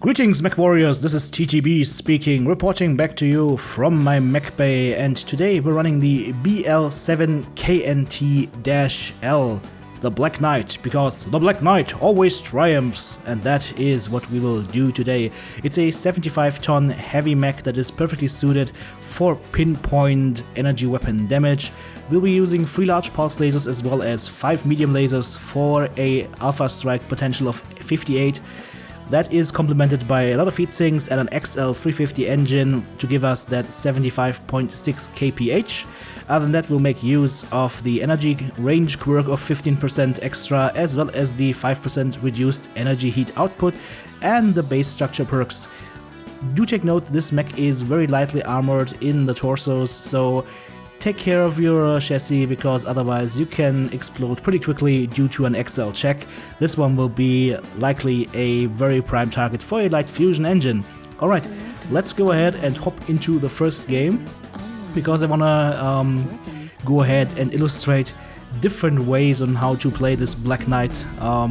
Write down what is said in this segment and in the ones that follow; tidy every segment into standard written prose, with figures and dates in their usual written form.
Greetings, Mechwarriors, this is TTB speaking, reporting back to you from my mech bay, and today we're running the BL7KNT-L, the Black Knight, because the Black Knight always triumphs, and that is what we will do today. It's a 75-ton heavy mech that is perfectly suited for pinpoint energy weapon damage. We'll be using 3 large pulse lasers as well as 5 medium lasers for a alpha strike potential of 58. That is complemented by a lot of heatsinks and an XL350 engine to give us that 75.6 kph. Other than that, we'll make use of the energy range quirk of 15% extra, as well as the 5% reduced energy heat output and the base structure perks. Do take note, this mech is very lightly armored in the torsos, so take care of your chassis, because otherwise you can explode pretty quickly due to an XL check. This one will be likely a very prime target for a light fusion engine. Alright, let's go ahead and hop into the first game, because I wanna go ahead and illustrate different ways on how to play this Black Knight.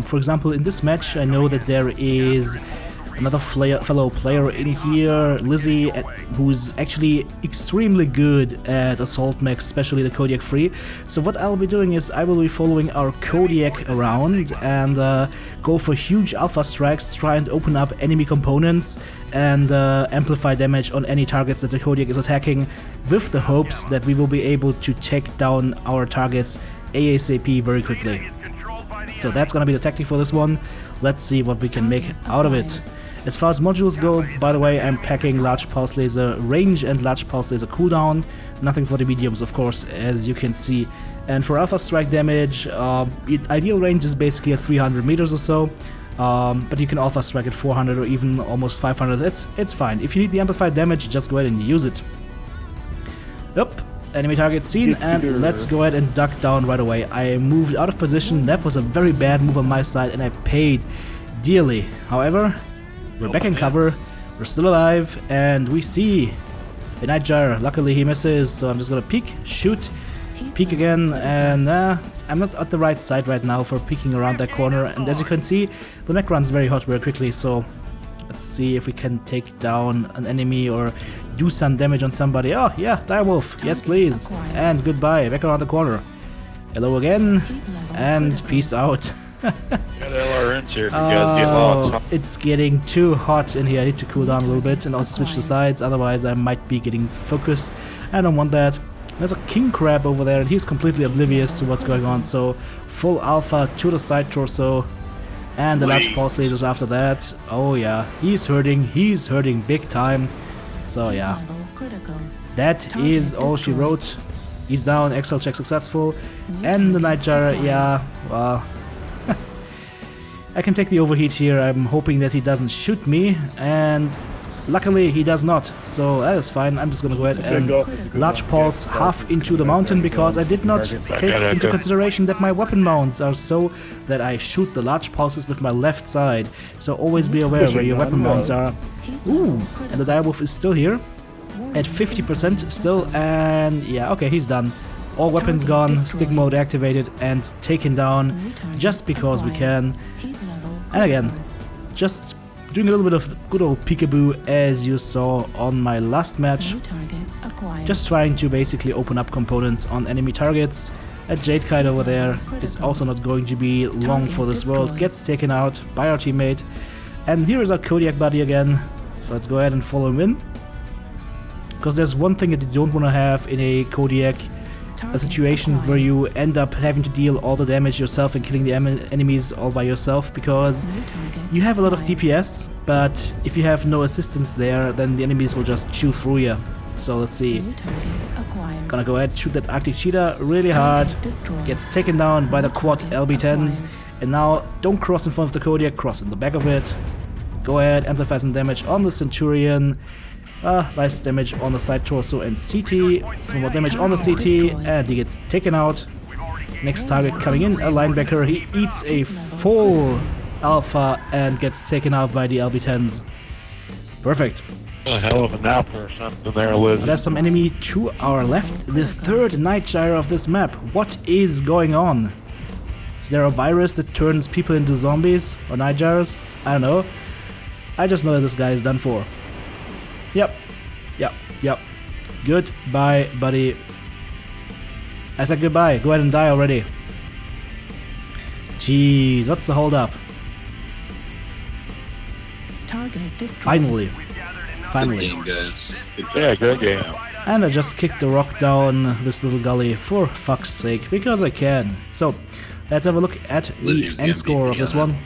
For example, in this match I know that there is another fellow player in here, Lizzie, who's actually extremely good at assault mechs, especially the Kodiak 3. So what I'll be doing is I will be following our Kodiak around and go for huge alpha strikes, try and open up enemy components and amplify damage on any targets that the Kodiak is attacking, with the hopes that we will be able to take down our targets ASAP very quickly. So that's gonna be the tactic for this one. Let's see what we can make out of it. As far as modules go, by the way, I'm packing large pulse laser range and large pulse laser cooldown. Nothing for the mediums, of course, as you can see. And for alpha strike damage, ideal range is basically at 300 meters or so. But you can alpha strike at 400 or even almost 500. It's fine. If you need the amplified damage, just go ahead and use it. Yep. Enemy target seen, and let's go ahead and duck down right away. I moved out of position. That was a very bad move on my side, and I paid dearly. However, we're back in cover, we're still alive, and we see a Nightjar. Luckily he misses, so I'm just gonna peek, shoot, peek again, and I'm not at the right side right now for peeking around that corner. And as you can see, the mech runs very hot very quickly, so let's see if we can take down an enemy or do some damage on somebody. Oh yeah, Direwolf, yes please, and goodbye, back around the corner. Hello again, and peace out. Here, oh, it's getting too hot in here. I need to cool down a little bit and also switch the sides, otherwise I might be getting focused. I don't want that. There's a king crab over there and he's completely oblivious to what's going on, so full alpha to the side torso and the large pulse lasers after that. Oh yeah, he's hurting big time. So yeah, that is all she wrote. He's down, XL check successful, and the Nightjar, yeah, well, I can take the overheat here. I'm hoping that he doesn't shoot me, and luckily he does not, so that is fine. I'm just gonna go ahead and large pulse half into the mountain, because I did not take into consideration that my weapon mounts are so that I shoot the large pulses with my left side. So always be aware where your weapon mounts are. Ooh, and the Direwolf is still here at 50% still, and yeah, okay, he's done. All weapons gone, stick mode activated, and taken down just because we can. And again, just doing a little bit of good old peekaboo as you saw on my last match. Just trying to basically open up components on enemy targets. That Jade Kite over there is also not going to be long for this world. Gets taken out by our teammate. And here is our Kodiak buddy again. So let's go ahead and follow him in. Because there's one thing that you don't want to have in a Kodiak. A situation where you end up having to deal all the damage yourself and killing the enemies all by yourself, because you have a lot of DPS, but if you have no assistance there, then the enemies will just chew through you. So let's see. Gonna go ahead and shoot that Arctic Cheetah really hard. Gets taken down by the quad LB10s. And now don't cross in front of the Kodiak, cross in the back of it. Go ahead, amplify some damage on the Centurion. Nice damage on the side torso and CT, some more damage on the CT, and he gets taken out. Next target coming in, a linebacker. He eats a full alpha and gets taken out by the LB10s. Perfect. A hell of an alpha or something there, Liz. There's some enemy to our left, the third Nightjar of this map. What is going on? Is there a virus that turns people into zombies or Nightjars? I don't know. I just know that this guy is done for. Yep. Goodbye, buddy. I said goodbye. Go ahead and die already. Jeez, what's the hold up? Finally. Good game, guys. Yeah, good game. And I just kicked the rock down this little gully for fuck's sake, because I can. So, let's have a look at the end score of this one.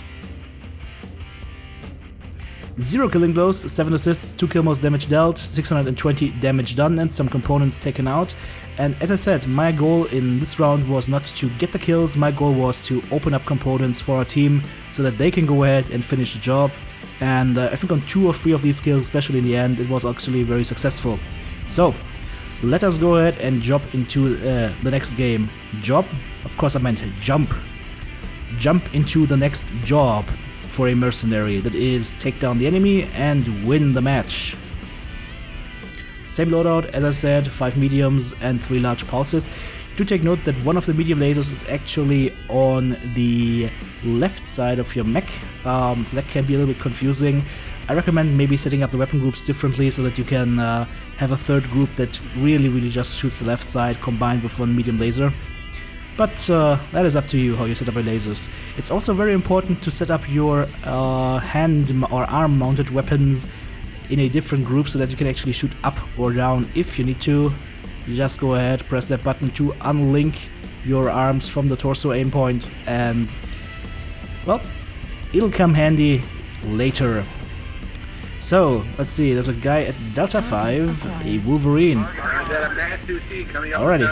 0 killing blows, 7 assists, 2 kill most damage dealt, 620 damage done, and some components taken out. And as I said, my goal in this round was not to get the kills, my goal was to open up components for our team so that they can go ahead and finish the job. And I think on 2 or 3 of these kills, especially in the end, it was actually very successful. So, let us go ahead and jump into the next game. Job? Of course I meant jump. Jump into the next job for a mercenary, that is take down the enemy and win the match. Same loadout, as I said, 5 mediums and 3 large pulses. Do take note that one of the medium lasers is actually on the left side of your mech, so that can be a little bit confusing. I recommend maybe setting up the weapon groups differently so that you can have a third group that really just shoots the left side combined with one medium laser. But that is up to you how you set up your lasers. It's also very important to set up your hand or arm mounted weapons in a different group so that you can actually shoot up or down if you need to. You just go ahead, press that button to unlink your arms from the torso aim point, and well, it'll come handy later. So, let's see, there's a guy at Delta 5, a Wolverine. Alrighty,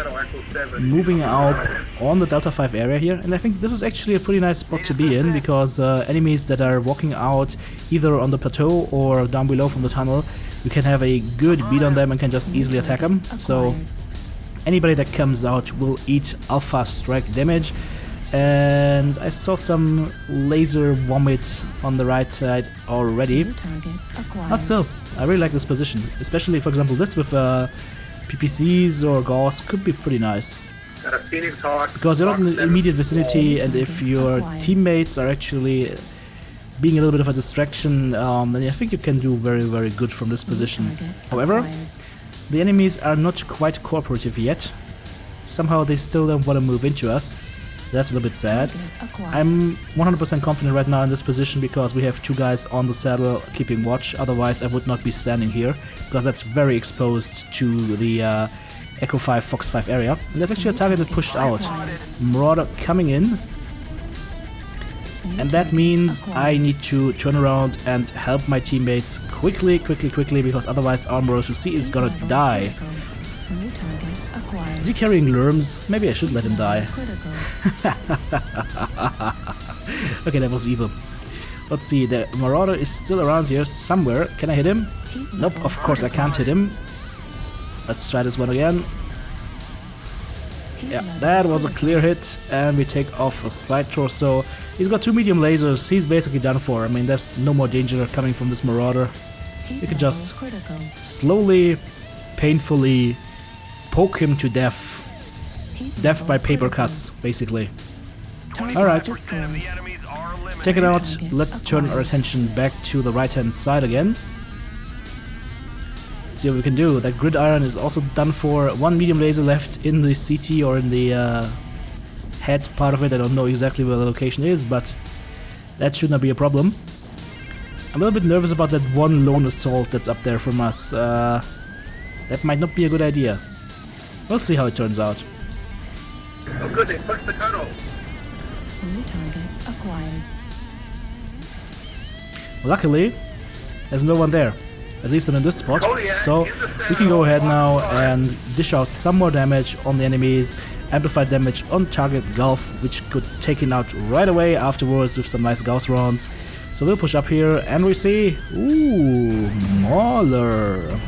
moving out on the Delta 5 area here, and I think this is actually a pretty nice spot to be in, because enemies that are walking out either on the plateau or down below from the tunnel, you can have a good beat on them and can just easily attack them. So, anybody that comes out will eat alpha strike damage. And I saw some laser vomit on the right side already. But still, I really like this position. Especially, for example, this with PPCs or Gauss could be pretty nice. Because you're not in the immediate vicinity, and if your teammates are actually being a little bit of a distraction, then I think you can do very good from this position. However, the enemies are not quite cooperative yet. Somehow they still don't want to move into us. That's a little bit sad. I'm 100% confident right now in this position because we have 2 guys on the saddle keeping watch, otherwise I would not be standing here, because that's very exposed to the Echo 5, Fox 5 area. And there's actually a target that pushed out. Marauder coming in. And that means I need to turn around and help my teammates quickly, because otherwise our Marauder C is gonna die. Is he carrying Lerms? Maybe I should let him die. Okay, that was evil. Let's see, the Marauder is still around here somewhere. Can I hit him? Nope, of course I can't hit him. Let's try this one again. Yeah, that was a clear hit, and we take off a side torso. He's got 2 medium lasers, he's basically done for. I mean, there's no more danger coming from this Marauder. You can just slowly, painfully poke him to death. Death by paper cuts, basically. Alright. Check it out. Let's turn our attention back to the right-hand side again. See what we can do. That gridiron is also done for. 1 medium laser left in the CT or in the head part of it. I don't know exactly where the location is, but that should not be a problem. I'm a little bit nervous about that 1 lone assault that's up there from us. That might not be a good idea. We'll see how it turns out. Oh good, they pushed the tunnel. New target acquired. Luckily, there's no one there. At least not in this spot. So we can go ahead now and dish out some more damage on the enemies. Amplified damage on target Gulf, which could take it out right away afterwards with some nice Gauss rounds. So we'll push up here and we see... Ooh, Mauler.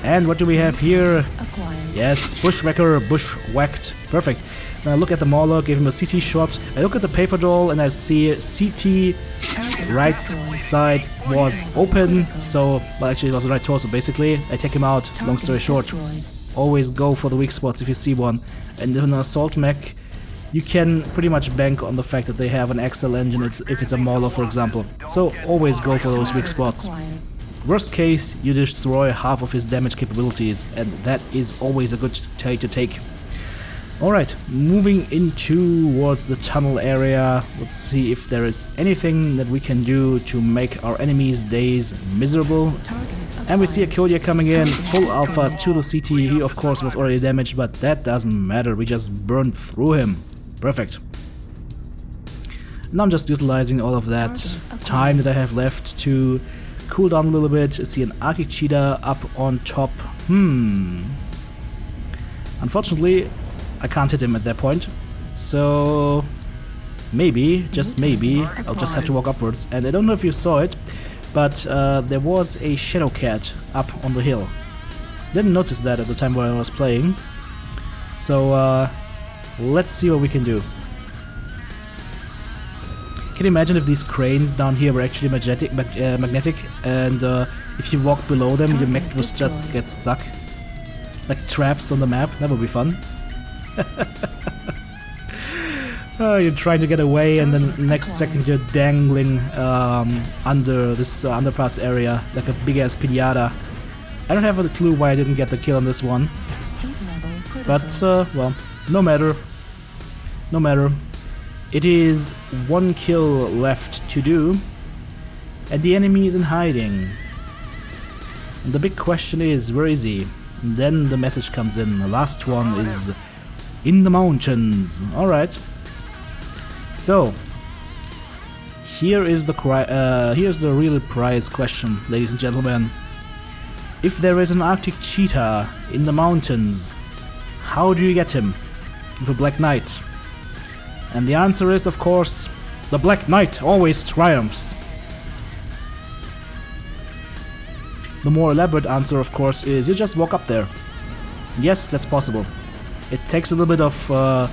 And what do we have here? Yes, Bushwhacker, bushwhacked. Perfect. Now I look at the Mauler, give him a CT shot. I look at the paper doll and I see CT right side was open. So, well, actually it was the right torso basically. I take him out, long story short. Always go for the weak spots if you see one. And then an assault mech you can pretty much bank on the fact that they have an XL engine if it's a Mauler, for example. So always go for those weak spots. Worst case, you destroy half of his damage capabilities, and that is always a good trade to take. Alright, moving in towards the tunnel area. Let's see if there is anything that we can do to make our enemies' days miserable. And we see a Mechwarrior coming in, full alpha to the CT. He of course was already damaged, but that doesn't matter, we just burned through him. Perfect. Now I'm just utilizing all of that time that I have left to cool down a little bit. I see an Arctic Cheetah up on top. Unfortunately, I can't hit him at that point. So maybe, just maybe, I'll just have to walk upwards. And I don't know if you saw it, but there was a Shadow Cat up on the hill. Didn't notice that at the time when I was playing. So let's see what we can do. Can you imagine if these cranes down here were actually magnetic and if you walk below them, your mech just gets stuck? Like traps on the map? That would be fun. You're trying to get away and then next second you're dangling under this underpass area like a big ass piñata. I don't have a clue why I didn't get the kill on this one. But, well, no matter. No matter. It is one kill left to do, and the enemy is in hiding. And the big question is, where is he? And then the message comes in. The last one is in the mountains. Alright. So, here is the here's the real prize question, ladies and gentlemen. If there is an Arctic Cheetah in the mountains, how do you get him with a Black Knight? And the answer is, of course, the Black Knight always triumphs. The more elaborate answer, of course, is you just walk up there. Yes, that's possible. It takes a little bit of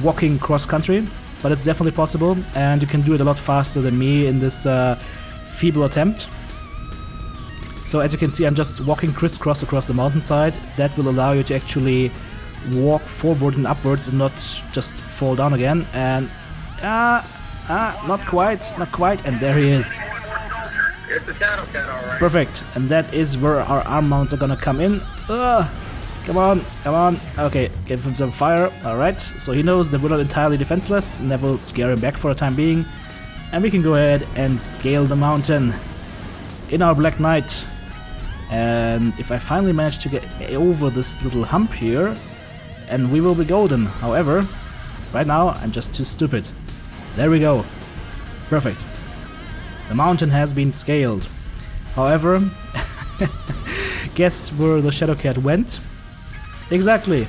walking cross-country, but it's definitely possible, and you can do it a lot faster than me in this feeble attempt. So as you can see, I'm just walking crisscross across the mountainside. That will allow you to actually walk forward and upwards and not just fall down again. And not quite, and there he is. It's the Shadow Cat, alright. Perfect, and that is where our arm mounts are gonna come in. Come on. Okay, give him some fire. Alright, so he knows that we're not entirely defenseless, and that will scare him back for a time being. And we can go ahead and scale the mountain in our Black Knight. And if I finally manage to get over this little hump here, and we will be golden. However, right now I'm just too stupid. There we go. Perfect. The mountain has been scaled. However, guess where the Shadow Cat went? Exactly.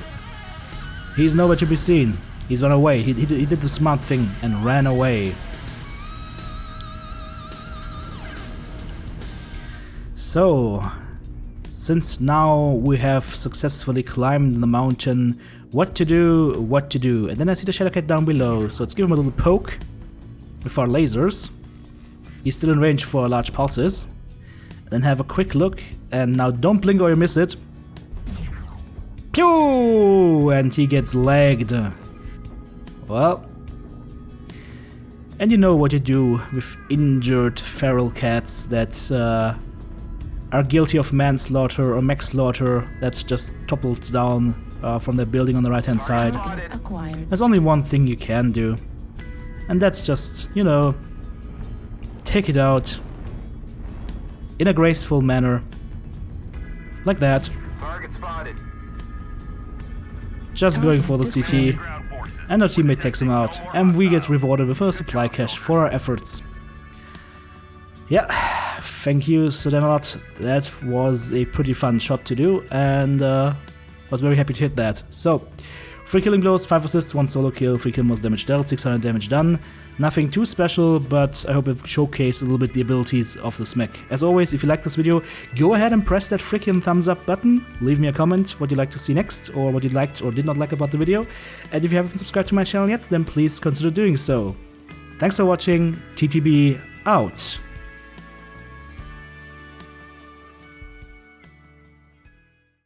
He's nowhere to be seen. He's run away. He did the smart thing and ran away. So, since now we have successfully climbed the mountain, what to do? And then I see the Shadow Cat down below, so let's give him a little poke with our lasers. He's still in range for large pulses. And then have a quick look, and now don't blink or you miss it. Pew! And he gets lagged. Well. And you know what you do with injured feral cats that are guilty of manslaughter or mech slaughter that just toppled down from the building on the right hand side. There's only one thing you can do, and that's just, you know, take it out in a graceful manner, like that. Just going for the CT, and our teammate takes him out, and we get rewarded with a supply cache for our efforts. Yeah, thank you Sodanalot. That was a pretty fun shot to do, and was very happy to hit that. So, 3 killing blows, 5 assists, 1 solo kill, 3 kill most damage dealt, 600 damage done. Nothing too special, but I hope I've showcased a little bit the abilities of this mech. As always, if you liked this video, go ahead and press that freaking thumbs up button. Leave me a comment what you'd like to see next, or what you liked or did not like about the video. And if you haven't subscribed to my channel yet, then please consider doing so. Thanks for watching, TTB out.